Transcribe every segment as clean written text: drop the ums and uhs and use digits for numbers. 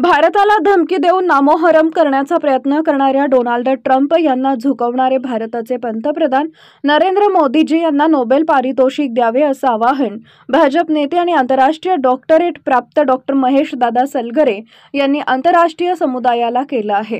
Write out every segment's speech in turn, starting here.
भारताला धमकी देऊन नामोहरम करण्याचा प्रयत्न करणाऱ्या डोनाल्ड ट्रम्प यांना झुकवणारे भारताचे पंतप्रधान नरेंद्र मोदीजी यांना नोबेल पारितोषिक द्यावे असं आवाहन भाजप नेते आणि आंतरराष्ट्रीय डॉक्टरेट प्राप्त डॉक्टर महेश दादा सलगरे यांनी आंतरराष्ट्रीय समुदायाला केलं आहे।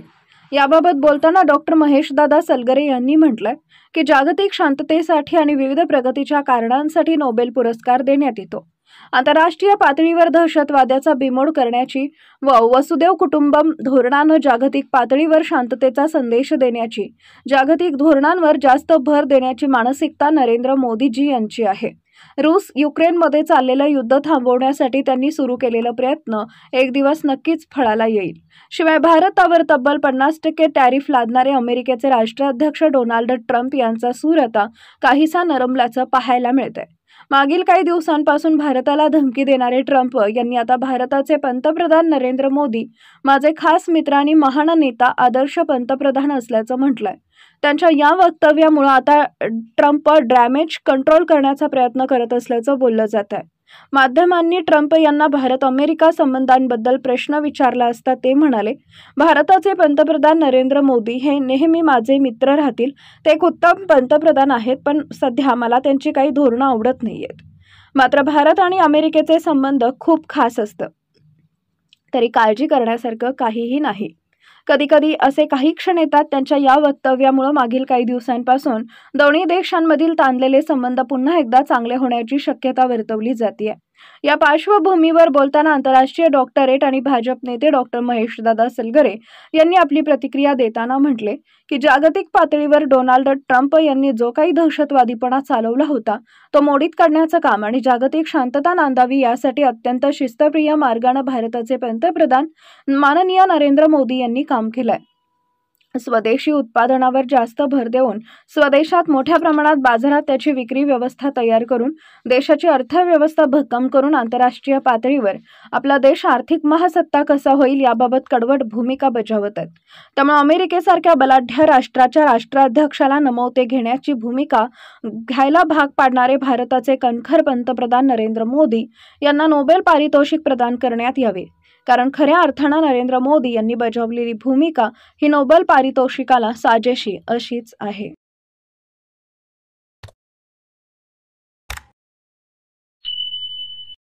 याबाबत बोलताना डॉक्टर महेश दादा सलगरे यांनी म्हटलंय की जागतिक शांततेसाठी आणि विविध प्रगतीच्या कारणांसाठी नोबेल पुरस्कार देण्यात येतो। आंतरराष्ट्रीय पातळीवर दहशतवादाचा बिमोड करण्याची व वसुदैव कुटुंबम धोरणानं जागतिक पातळीवर शांततेचा संदेश देण्याची, जागतिक धोरणांवर जास्त भर देण्याची मानसिकता नरेंद्र मोदीजी यांची आहे। रूस युक्रेनमध्ये चाललेलं युद्ध थांबवण्यासाठी त्यांनी सुरू केलेला प्रयत्न एक दिवस नक्कीच फळाला येईल। शिवाय भारतावर तब्बल 50% टॅरिफ लादणारे अमेरिकेचे राष्ट्राध्यक्ष डोनाल्ड ट्रम्प यांचा सूर आता काहीसा नरमल्याचं पाहायला मिळतंय। मागील काही दिवसांपासून भारताला धमकी देणारे ट्रम्प यांनी आता भारताचे पंतप्रधान नरेंद्र मोदी माझे खास मित्र आणि महान नेता, आदर्श पंतप्रधान असल्याचं म्हटलंय। त्यांच्या या वक्तव्यामुळे आता ट्रम्प डॅमेज कंट्रोल करण्याचा प्रयत्न करत असल्याचं बोललं जात आहे। माध्यमांनी ट्रम्प यांना भारत-अमेरिका संबंधांबद्दल प्रश्न विचारला असता ते म्हणाले, भारताचे पंतप्रधान नरेंद्र मोदी हे नेहमी माझे मित्र राहतील। ते एक उत्तम पंतप्रधान आहेत, पण सध्या मला त्यांची काही धोरणं आवडत नाहीयेत। मात्र भारत आणि अमेरिकेचे संबंध खूप खास असतं, तरी काळजी करण्यासारखं काहीही नाही। कधी-कधी असे काही क्षण येतात त्यांच्या या वक्तव्यामुळे मागील काही दिवसांपासून दोन्ही देशांमधील ताणलेले संबंध पुन्हा एकदा चांगले होण्याची शक्यता वर्तवली जाते। या पार्श्वभूमीवर बोलताना आंतरराष्ट्रीय डॉक्टरेट आणि भाजप नेते डॉक्टर महेश दादा सलगरे यांनी आपली प्रतिक्रिया देताना म्हटले की जागतिक पातळीवर डोनाल्ड ट्रम्प यांनी जो काही दहशतवादीपणा चालवला होता तो मोडीत काढण्याचं काम आणि जागतिक शांतता नांदावी यासाठी अत्यंत शिस्तप्रिय मार्गाने भारताचे पंतप्रधान माननीय नरेंद्र मोदी यांनी काम केलंय। स्वदेशी उत्पादनावर जास्त भर देऊन स्वदेशात मोठ्या प्रमाणात बाजारात त्याची विक्री व्यवस्था तयार करून देशाची अर्थव्यवस्था भक्कम करून आंतरराष्ट्रीय पातळीवर आपला देश आर्थिक महासत्ता कसा होईल याबाबत कडवट भूमिका बजावत आहेत। त्यामुळे अमेरिकेसारख्या बलाढ्य राष्ट्राच्या राष्ट्राध्यक्षाला नमवते घेण्याची भूमिका घ्यायला भाग पाडणारे भारताचे कणखर पंतप्रधान नरेंद्र मोदी यांना नोबेल पारितोषिक प्रदान करण्यात यावे, कारण खऱ्या अर्थानं नरेंद्र मोदी यांनी बजावलेली भूमिका ही नोबेल पारितोषिकाला साजेशी अशीच आहे।